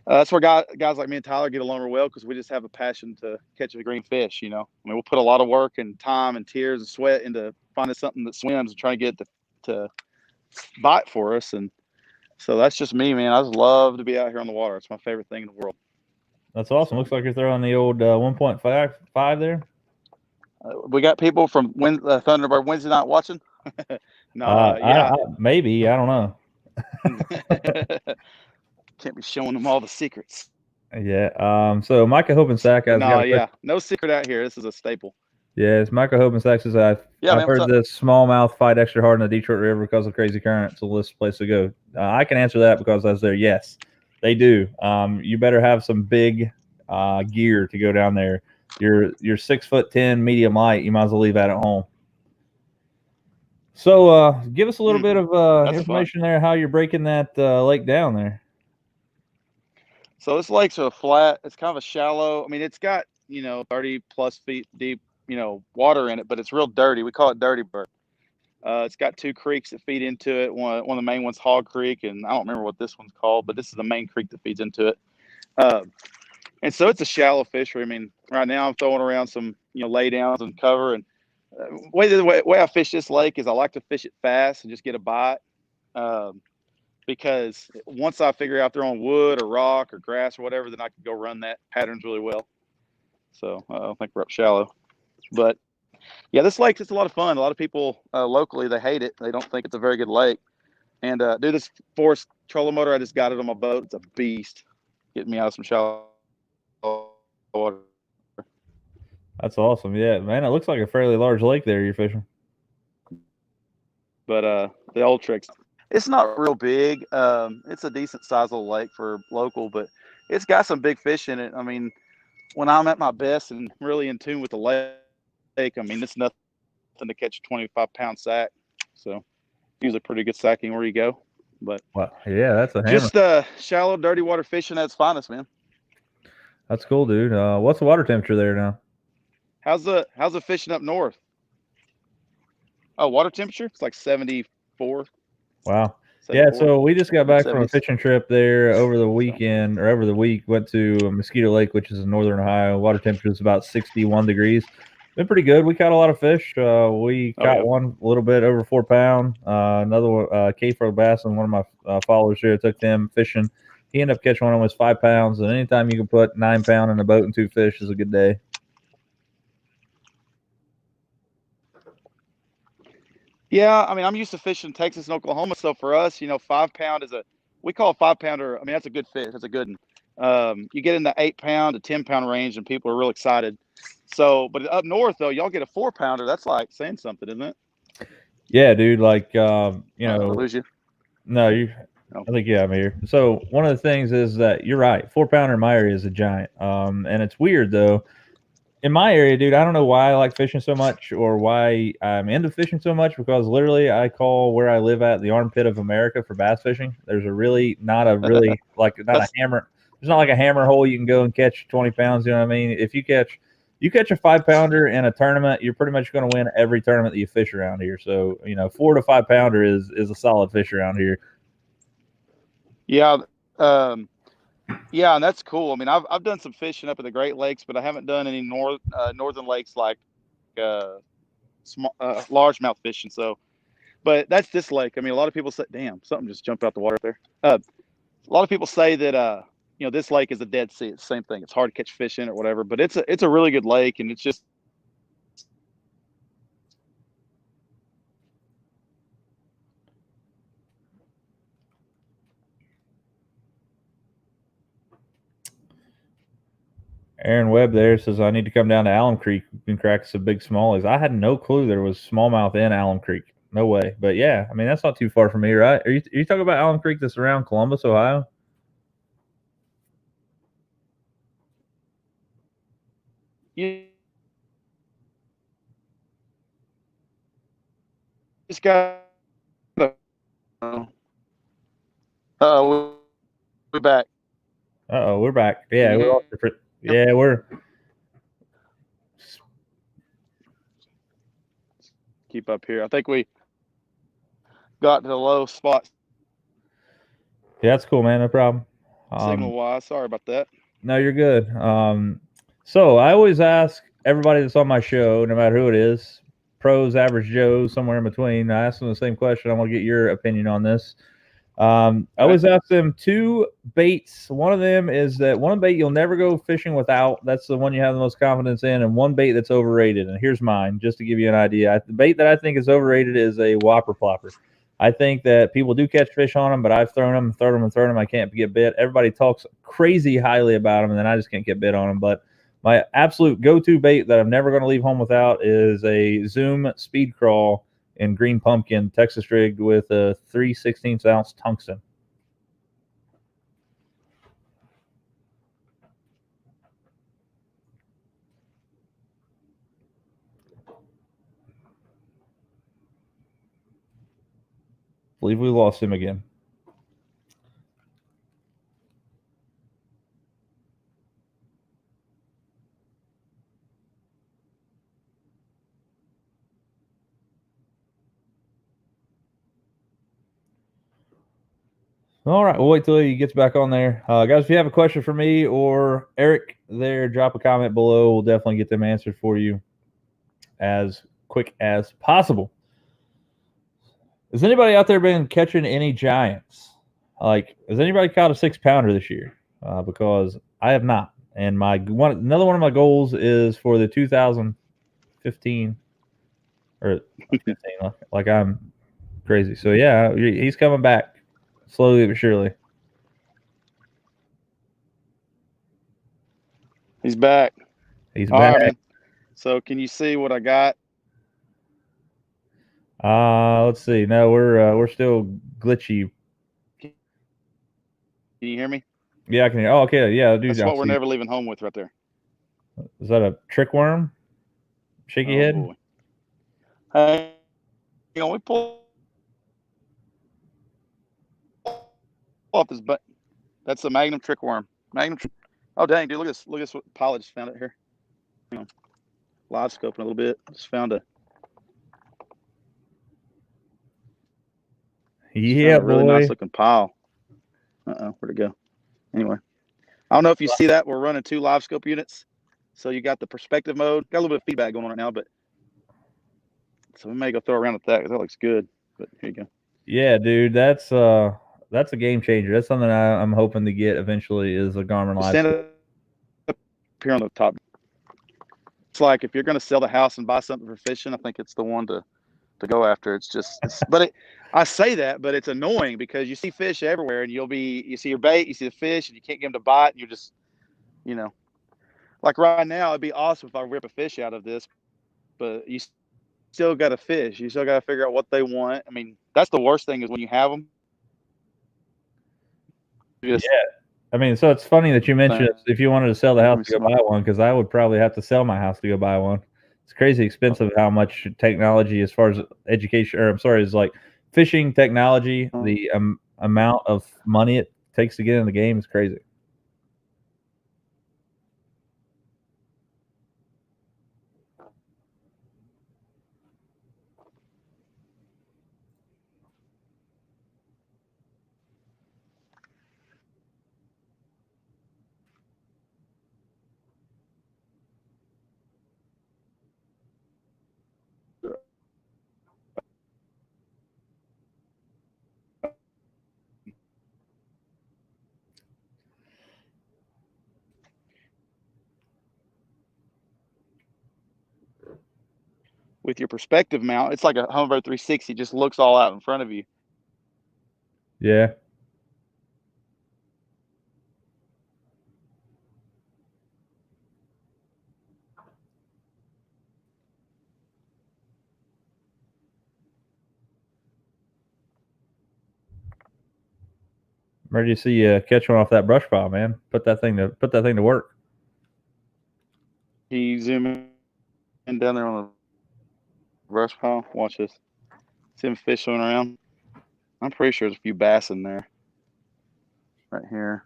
that's where guys like me and Tyler get along real well, because we just have a passion to catch a green fish. I mean, we'll put a lot of work and time and tears and sweat into finding something that swims and trying to get it to bite for us. And so that's just me, man. I just love to be out here on the water. It's my favorite thing in the world. That's awesome. Looks like you're throwing the old 1.5 there. We got people from Thunderbird Wednesday night watching. No, yeah, maybe. I don't know. Can't be showing them all the secrets. Yeah. So Micah Hopensack. No secret out here. This is a staple. Yeah, it's Micah Hopensack says I've heard this smallmouth fight extra hard in the Detroit River because of crazy currents. So this place to go. I can answer that because I was there. Yes, they do. You better have some big gear to go down there. You're 6'10" medium light. You might as well leave that at home. So give us a little bit of information there, how you're breaking that lake down there. So this lake's a flat. It's kind of a shallow. I mean, it's got 30 plus feet deep water in it, but it's real dirty. We call it Dirty Bird. It's got two creeks that feed into it. One of the main one's Hog Creek, and I don't remember what this one's called, but this is the main creek that feeds into it. And so it's a shallow fishery. I mean, right now I'm throwing around some, lay downs and cover. And the way I fish this lake is I like to fish it fast and just get a bite. Um, because once I figure out they're on wood or rock or grass or whatever, then I can go run that patterns really well. So I don't think we're up shallow. But yeah, this lake's just a lot of fun. A lot of people locally, they hate it. They don't think it's a very good lake. And dude, this Forest trolling motor, I just got it on my boat. It's a beast. Getting me out of some shallow water. That's awesome. Yeah, man, it looks like a fairly large lake there you're fishing. But the old tricks, it's not real big. It's a decent size little lake for local, but it's got some big fish in it. I mean, when I'm at my best and really in tune with the lake, I mean, it's nothing to catch a 25-pound sack. So usually pretty good sacking where you go. But Wow. Yeah, that's a hammer. just shallow, dirty water fishing at its finest, man. That's cool, dude. What's the water temperature there now? How's the fishing up north? Oh, water temperature? It's like 74. Wow. Yeah, 74, so we just got back from a 70s. fishing trip there over the weekend or over the week. Went to Mosquito Lake, which is in northern Ohio. Water temperature is about 61 degrees. Been pretty good. We caught a lot of fish. We Oh, caught yeah. one a little bit over 4 pound. Another one, K-Fro bass, and one of my followers here took them fishing. He ended up catching one almost 5 pounds. And anytime you can put 9 pound in a boat and 2 fish is a good day. Yeah, I mean, I'm used to fishing Texas and Oklahoma, so for us, 5 pound we call a 5 pounder. I mean, that's a good fish. That's a good one. You get in the 8 pound to 10 pound range, and people are real excited. So, but up north though, y'all get a 4 pounder. That's like saying something, isn't it? Yeah, dude. Like, Lose you? no, you. Oh. I think yeah, I'm here. So one of the things is that you're right. 4 pounder in my area is a giant. And it's weird though. In my area, dude, I don't know why I like fishing so much or why I'm into fishing so much because literally I call where I live at the armpit of America for bass fishing. There's not a hammer. There's not like a hammer hole you can go and catch 20 pounds. You know what I mean? If you catch a 5 pounder in a tournament, you're pretty much going to win every tournament that you fish around here. So 4 to 5 pounder is a solid fish around here. Yeah, yeah, and that's cool. I mean, I've done some fishing up in the Great Lakes, but I haven't done any northern lakes like small largemouth fishing. So, but that's this lake. I mean, a lot of people say, "Damn, something just jumped out the water there." A lot of people say that this lake is a Dead Sea. It's the same thing. It's hard to catch fish in it or whatever, but it's a really good lake, and it's just Aaron Webb there says I need to come down to Alum Creek and crack some big smallies. I had no clue there was smallmouth in Alum Creek. No way. But yeah, I mean that's not too far from me, right? Are you talking about Alum Creek that's around Columbus, Ohio? you just got. We're back. Uh-oh, we're back. Can Yeah, you we're all hear? different. Yeah, we're Keep up here. I think we got to the low spot yeah, that's cool, man. No problem. signal wise. Sorry about that. No, you're good. So I always ask everybody that's on my show, no matter who it is, pros, average Joe, somewhere in between, I ask them the same question. I want to get your opinion on this. I always ask them 2 baits. One of them is that one bait you'll never go fishing without. That's the one you have the most confidence in, and one bait that's overrated. And here's mine, just to give you an idea. The bait that I think is overrated is a whopper plopper. I think that people do catch fish on them, but I've thrown them. I can't get bit. Everybody talks crazy highly about them, and then I just can't get bit on them. But my absolute go-to bait that I'm never going to leave home without is a Zoom speed crawl in green pumpkin, Texas rigged with a 3/16 ounce tungsten. Believe we lost him again. All right, we'll wait till he gets back on there. Guys, if you have a question for me or Eric there, drop a comment below. We'll definitely get them answered for you as quick as possible. Has anybody out there been catching any giants? Like, has anybody caught a 6-pounder this year? Because I have not. And another one of my goals is for the 2015 or 15. Like I'm crazy. So yeah, he's coming back slowly but surely. He's back. He's All back. right, man. So can you see what I got? Let's see. No, we're still glitchy. Can you hear me? Yeah, I can hear. Oh, okay. Yeah, That's what we're never leaving home with right there. Is that a trick worm? Shaky head? Boy. Hey, we pull off this but that's the Magnum trick worm. Oh dang, dude, look at this. Look at this pilot just found it here. Live scoping a little bit. Just found a really nice looking pile. Where'd it go? Anyway. I don't know if you see that. We're running 2 live scope units. So you got the perspective mode. Got a little bit of feedback going on right now, but so we may go throw around with that because that looks good. But here you go. Yeah, dude, that's a game changer. That's something I'm hoping to get eventually is a Garmin live. Stand up here on the top. It's like if you're going to sell the house and buy something for fishing, I think it's the one to go after. I say that, but it's annoying because you see fish everywhere, and you see your bait, you see the fish, and you can't get them to bite, and you're just, like right now, it'd be awesome if I rip a fish out of this, but you still got to fish. You still got to figure out what they want. I mean, that's the worst thing is when you have them. Yeah. I mean, so it's funny that you mentioned if you wanted to sell the house to go buy one, because I would probably have to sell my house to go buy one. It's crazy expensive how much technology, as far as education, or I'm sorry, is like fishing technology, the amount of money it takes to get in the game is crazy. With your perspective mount, it's like a Hover 360, just looks all out in front of you. Yeah. Ready to see you catch one off that brush pile, man. Put that thing to work. Can you zoom in down there on the brush pile? Watch this. See them fish swimming around? I'm pretty sure there's a few bass in there. Right here.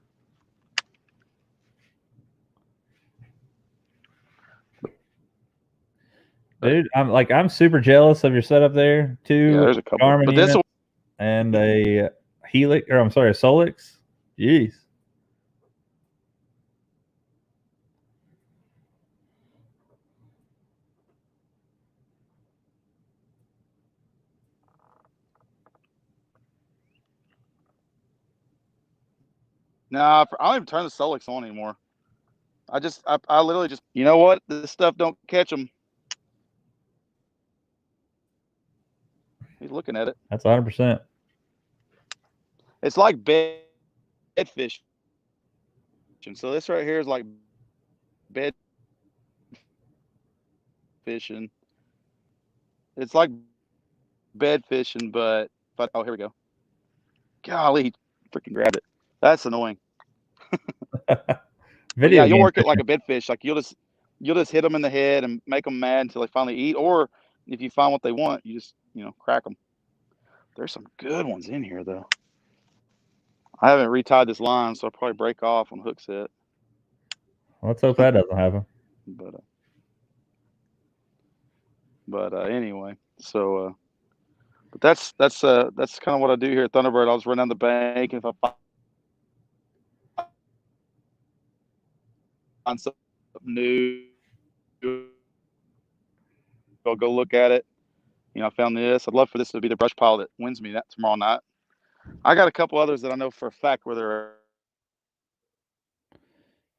Dude, I'm super jealous of your setup there. 2 there's a couple. Garmin But this units and a Helix, or I'm sorry, a Solix. Jeez. Nah, I don't even turn the Solix on anymore. I literally just, you know what? This stuff don't catch them. He's looking at it. That's 100%. It's like bed fish. So this right here is like bed fishing. It's like bed fishing, but oh, here we go. Golly, he freaking grabbed it. That's annoying. You'll work it like a bed fish. Like you'll just hit them in the head and make them mad until they finally eat. Or if you find what they want, you just crack them. There's some good ones in here though. I haven't retied this line, so I'll probably break off on hook set. Let's hope that doesn't happen. But anyway, so But that's kind of what I do here at Thunderbird. I'll just run down the bank, and if I find something new, I'll go look at it. I found this. I'd love for this to be the brush pile that wins me that tomorrow night. I got a couple others that I know for a fact where they're.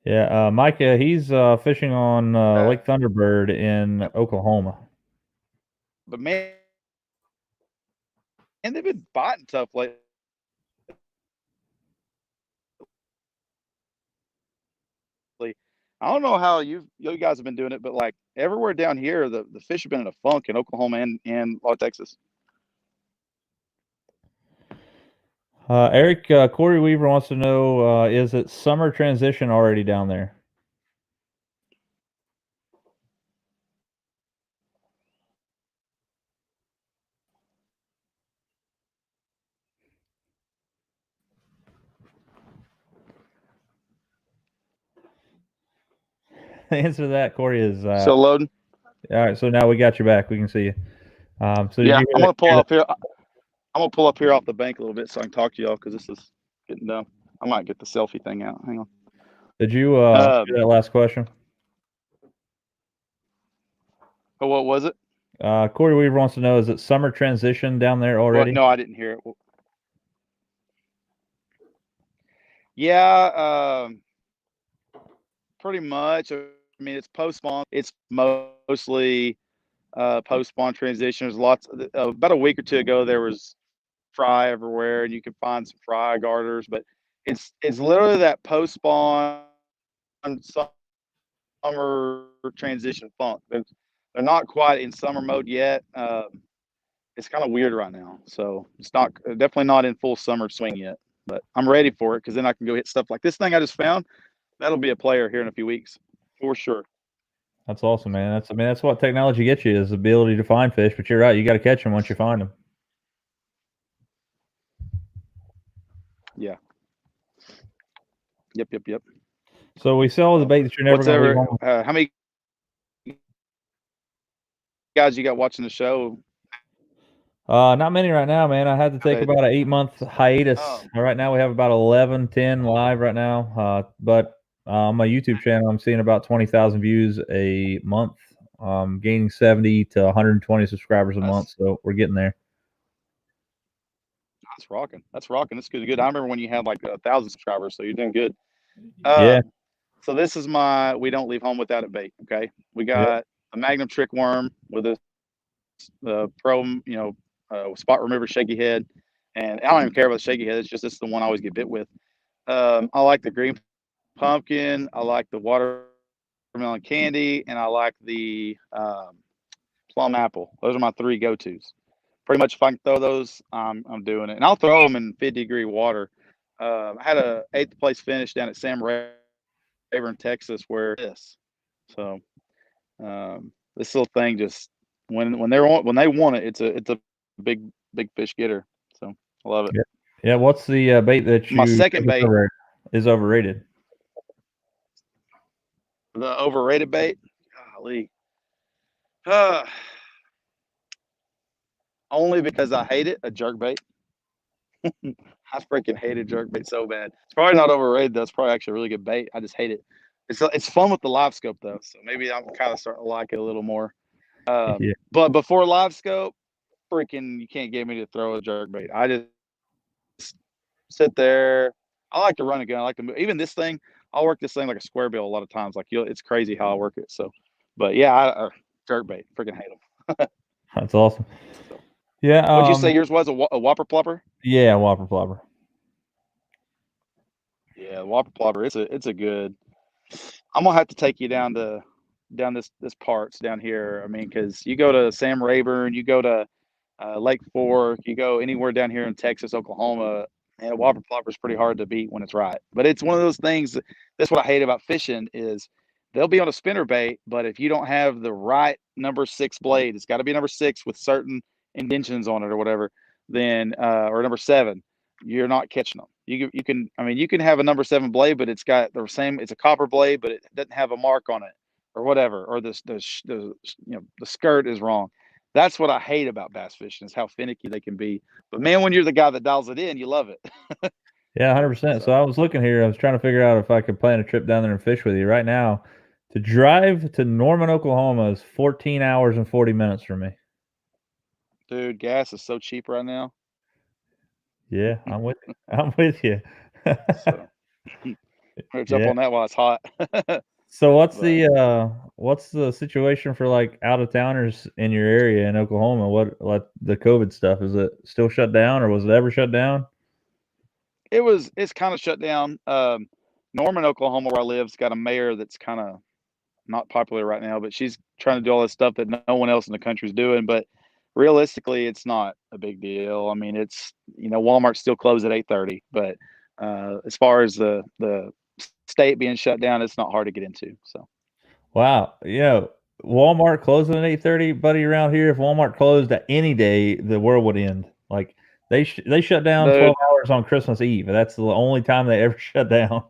Yeah, Micah, he's fishing on Lake Thunderbird in Oklahoma. But man, and they've been biting tough lately. I don't know how you guys have been doing it, but like everywhere down here, the fish have been in a funk in Oklahoma and Texas. Eric, Corey Weaver wants to know, is it summer transition already down there? The answer to that, Corey, is Still loading. all right. So now we got you back. We can see you. So yeah, I'm gonna pull up here. I'm gonna pull up here off the bank a little bit so I can talk to y'all because this is getting dumb. I might get the selfie thing out. Hang on. Did you hear that last question? Oh, what was it? Corey Weaver wants to know, is it summer transition down there already? No, I didn't hear it. Yeah, pretty much. I mean, it's post-spawn. It's mostly post-spawn transition. There's lots. About a week or two ago, there was fry everywhere, and you can find some fry garters, but it's literally that post-spawn summer transition funk. They're not quite in summer mode yet. It's kind of weird right now, so it's definitely not in full summer swing yet. But I'm ready for it because then I can go hit stuff like this thing I just found. That'll be a player here in a few weeks for sure. That's awesome, man. That's what technology gets you, is the ability to find fish. But you're right, you got to catch them once you find them. Yeah. Yep. So we sell the bait that you're never going to leave home. How many guys you got watching the show? Not many right now, man. I had to take about an 8-month hiatus. Right now we have about 11, 10 live right now. But on my YouTube channel, I'm seeing about 20,000 views a month. Gaining 70 to 120 subscribers a month, so we're getting there. That's rocking. That's good. I remember when you had like 1,000 subscribers, so you're doing good. Yeah. So this is my we don't leave home without a bait. Okay, we got a Magnum trick worm with a pro, spot remover shaky head, and I don't even care about the shaky head. It's just this is the one I always get bit with. I like the green pumpkin. I like the watermelon candy, and I like the plum apple. Those are my 3 go-tos. Pretty much, if I can throw those, I'm doing it, and I'll throw them in 50-degree water. I had a 8th place finish down at Sam Raver in Texas, where this. So this little thing just when they want it, it's a big fish getter. So I love it. Yeah. What's the bait that you? My second bait is overrated. The overrated bait, golly. Only because I hate it, a jerk bait. I freaking hated jerk bait so bad. It's probably not overrated though. It's probably actually a really good bait. I just hate it. It's fun with the live scope though, so maybe I'm kind of starting to like it a little more. But before live scope, freaking you can't get me to throw a jerk bait. I just sit there. I like to run a gun. I like to move. Even this thing, I'll work this thing like a square bill a lot of times. Like it's crazy how I work it. So, but yeah, jerk bait, freaking hate them. That's awesome. Yeah. What'd you say yours was? A whopper plopper? Yeah, whopper plopper. Yeah, whopper plopper. It's a good. I'm gonna have to take you down this parts down here. I mean, because you go to Sam Rayburn, you go to Lake Fork, you go anywhere down here in Texas, Oklahoma, and a whopper plopper is pretty hard to beat when it's right. But it's one of those things. That's what I hate about fishing is they'll be on a spinner bait, but if you don't have the right number 6 blade, it's got to be number 6 with certain indentions on it or whatever, then or number 7, you're not catching them. You can have a number 7 blade, but it's got the same. It's a copper blade, but it doesn't have a mark on it or whatever, or the skirt is wrong. That's what I hate about bass fishing is how finicky they can be. But man, when you're the guy that dials it in, you love it. Yeah, 100%. So I was looking here. I was trying to figure out if I could plan a trip down there and fish with you. Right now, to drive to Norman, Oklahoma is 14 hours and 40 minutes for me. Dude, gas is so cheap right now. Yeah, I'm with you. I'm with you. So better jump Yeah. on that while it's hot. So what's But the situation for like out of towners in your area in Oklahoma? What like the COVID stuff? Is it still shut down or was it ever shut down? it's kind of shut down. Norman, Oklahoma, where I live, has got a mayor that's kind of not popular right now, but she's trying to do all this stuff that no one else in the country is doing. But realistically, it's not a big deal. I mean, it's Walmart still closed at 8:30, but as far as the state being shut down, it's not hard to get into. So Wow. Yeah. Walmart closing at 8:30, buddy, around here. If Walmart closed at any day, the world would end. Like they shut down dude, 12 hours on Christmas Eve. That's the only time they ever shut down.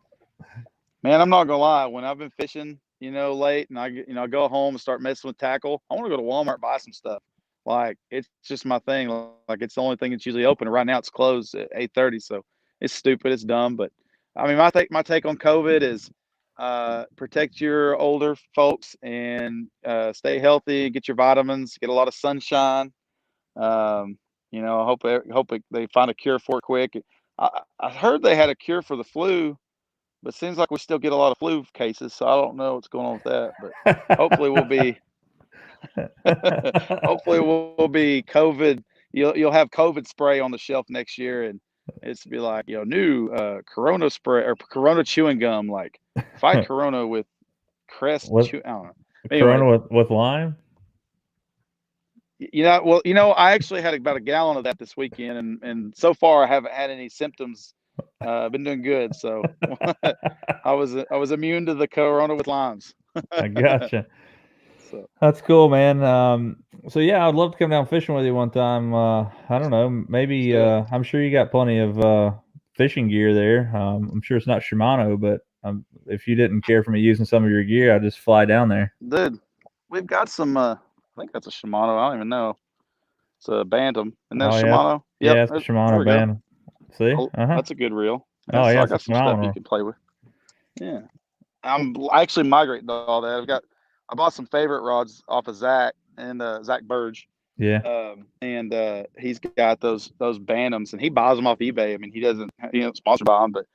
man, I'm not gonna lie. When I've been fishing, late, and I go home and start messing with tackle, I want to go to Walmart and buy some stuff. Like it's just my thing. Like it's the only thing that's usually open. Right now, it's closed at 8:30, so it's stupid. It's dumb, but I mean, my take on COVID is protect your older folks and stay healthy, get your vitamins, get a lot of sunshine. Um, I hope they find a cure for it quick. I heard they had a cure for the flu, but it seems like we still get a lot of flu cases, so I don't know what's going on with that. But hopefully we'll be hopefully we'll be COVID. You'll have COVID spray on the shelf next year, and it's be like new Corona spray or Corona chewing gum, like fight Corona with Crest With chew. I don't know. Corona Anyway, with lime? I actually had about a gallon of that this weekend, and so far I haven't had any symptoms. I've been doing good, so I was immune to the Corona with limes. I gotcha. So That's cool, man. So yeah, I'd love to come down fishing with you one time. I don't know, let's maybe do it. I'm sure you got plenty of fishing gear there. I'm sure it's not Shimano, but if you didn't care for me using some of your gear, I'd just fly down there. Dude, we've got some. I think that's a Shimano. I don't even know. It's a Bantam. Isn't that Oh a yeah, Shimano? Yep. yeah, it's a There Shimano we go. band. See? Oh, Uh-huh. that's a good reel. Yeah, Oh so yeah, I it's a got some stuff you phenomenal. can play with. Yeah. I'm actually migrating to all that. I bought some favorite rods off of Zach and Zach Burge. Yeah. And he's got those Bantams, and he buys them off eBay. I mean, he doesn't, sponsored by them, but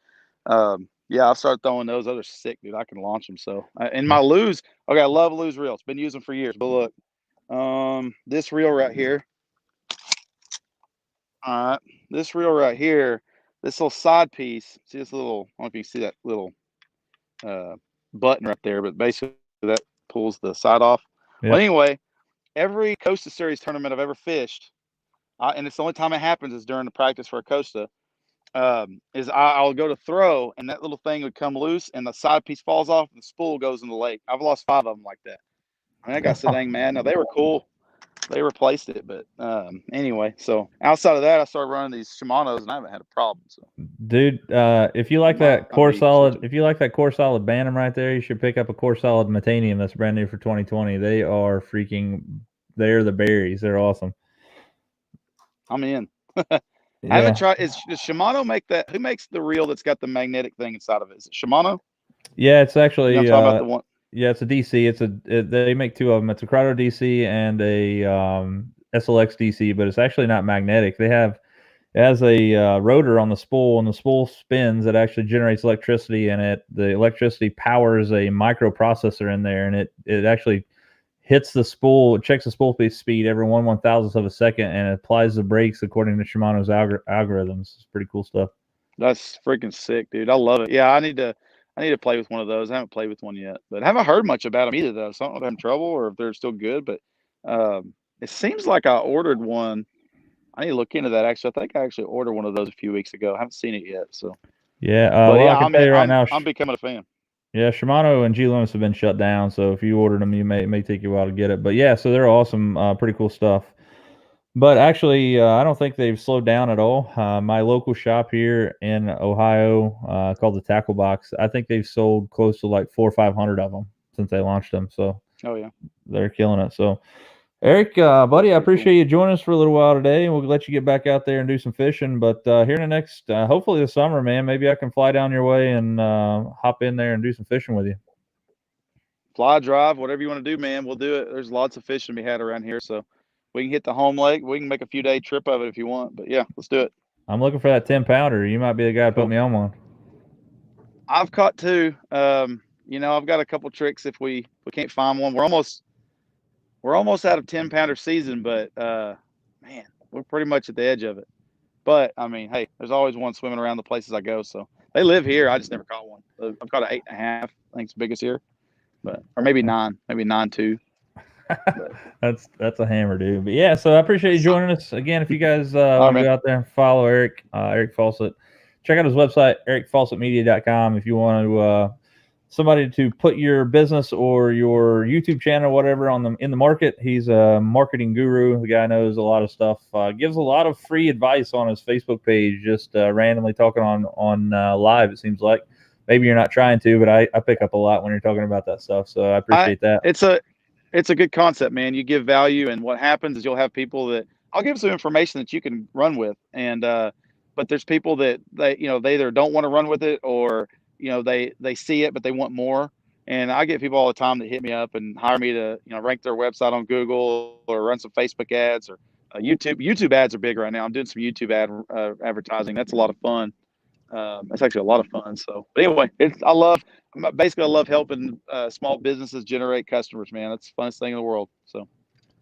yeah, I've started throwing those. Those are sick, dude. I can launch them. So, and my Lose, okay, I love Lose reels. Been using them for years. But look, this reel right here. All right, this reel right here, this little side piece. See this little? I don't know if you can see that little button right there, but basically that pulls the side off. Yeah. Well, anyway, every Costa Series tournament I've ever fished, and it's the only time it happens is during the practice for a Costa. I'll go to throw, and that little thing would come loose, and the side piece falls off, and the spool goes in the lake. I've lost 5 of them like that. I mean, I got so dang mad. Now they were cool. They replaced it, but anyway. So outside of that, I started running these Shimanos, and I haven't had a problem. So, Dude, if you like that core solid, if you like that core solid Bantam right there, you should pick up a core solid Metanium that's brand new for 2020. They are they're the berries. They're awesome. I'm in. Yeah. I haven't tried. Does Shimano make that? Who makes the reel that's got the magnetic thing inside of it? Is it Shimano? Yeah, it's actually. I'm talking about the one. Yeah, it's a DC. They make 2 of them. It's a Cryo DC and a SLX DC, but it's actually not magnetic. It has a rotor on the spool, and the spool spins. It actually generates electricity, and the electricity powers a microprocessor in there, and it actually hits the spool. It checks the spool speed every 1/1000th of a second, and it applies the brakes according to Shimano's algorithms. It's pretty cool stuff. That's freaking sick, dude. I love it. Yeah, I need to play with one of those. I haven't played with one yet, but I haven't heard much about them either, though. So I don't know if they're in trouble or if they're still good. But it seems like I ordered one. I need to look into that. Actually, I think I actually ordered one of those a few weeks ago. I haven't seen it yet. So yeah, but well, yeah, I can tell you right now, I'm becoming a fan. Yeah, Shimano and G Limits have been shut down, so if you ordered them, it may take you a while to get it. But yeah, so they're awesome, pretty cool stuff. But actually, I don't think they've slowed down at all. My local shop here in Ohio, called the Tackle Box, I think they've sold close to like 400 or 500 of them since they launched them. So Oh yeah, they're killing it. So Eric, buddy, I Pretty cool. appreciate you joining us for a little while today, and we'll let you get back out there and do some fishing. But here in the next, hopefully this summer, man, maybe I can fly down your way and hop in there and do some fishing with you. Fly, drive, whatever you want to do, man. We'll do it. There's lots of fishing to be had around here, so we can hit the home lake. We can make a few day trip of it if you want. But yeah, let's do it. I'm looking for that 10-pounder. You might be the guy to put Cool. me on one. I've caught two. I've got a couple tricks if we can't find one. We're almost out of 10-pounder season, but man, we're pretty much at the edge of it. But I mean, hey, there's always one swimming around the places I go. So they live here. I just never caught one. I've caught an 8.5. I think it's the biggest here, or maybe 9, maybe 9.2. That's a hammer, dude. But yeah, so I appreciate you joining us again. If you guys want to go out there and follow Eric Faucett, check out his website, ericfaucettmedia.com. If you want to somebody to put your business or your YouTube channel, whatever, in the market, he's a marketing guru. The guy knows a lot of stuff. Gives a lot of free advice on his Facebook page, just randomly talking on live. It seems like maybe you're not trying to, but I pick up a lot when you're talking about that stuff. So I appreciate that. It's a good concept, man. You give value, and what happens is you'll have people that I'll give some information that you can run with, and but there's people that they either don't want to run with it, or they see it but they want more. And I get people all the time that hit me up and hire me to rank their website on Google or run some Facebook ads or YouTube ads are big right now. I'm doing some YouTube advertising. That's a lot of fun. That's actually a lot of fun. So, but anyway, I love helping small businesses generate customers, man. That's the funnest thing in the world. So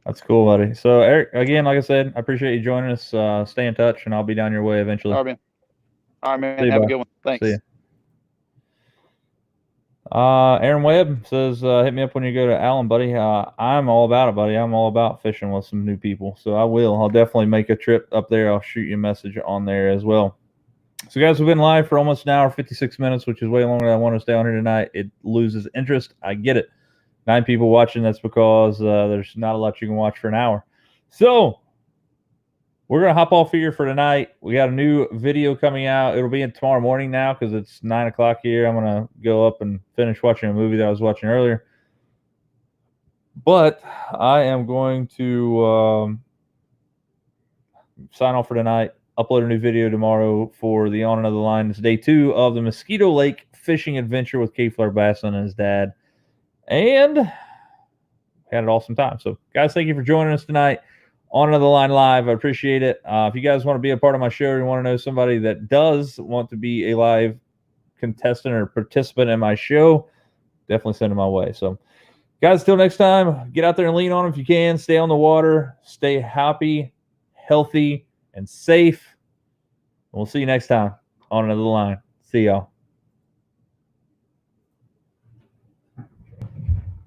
that's cool, buddy. So Eric, again, like I said, I appreciate you joining us. Stay in touch, and I'll be down your way eventually. All right, man. Have a good one. Thanks. See ya. Aaron Webb says, hit me up when you go to Allen, buddy. I'm all about it, buddy. I'm all about fishing with some new people. So I'll definitely make a trip up there. I'll shoot you a message on there as well. So guys, we've been live for almost an hour, 56 minutes, which is way longer than I want to stay on here tonight. It loses interest. I get it. 9 people watching. That's because there's not a lot you can watch for an hour. So we're going to hop off here for tonight. We got a new video coming out. It'll be in tomorrow morning now because it's 9 o'clock here. I'm going to go up and finish watching a movie that I was watching earlier. But I am going to sign off for tonight. Upload a new video tomorrow for the On Another Line. It's day 2 of the Mosquito Lake fishing adventure with K-Flare Basson and his dad. And had an awesome time. So, guys, thank you for joining us tonight on Another Line Live. I appreciate it. If you guys want to be a part of my show or you want to know somebody that does want to be a live contestant or participant in my show, definitely send them my way. So, guys, till next time, get out there and lean on them if you can. Stay on the water. Stay happy, healthy, and safe. We'll see you next time on Another Line. See y'all.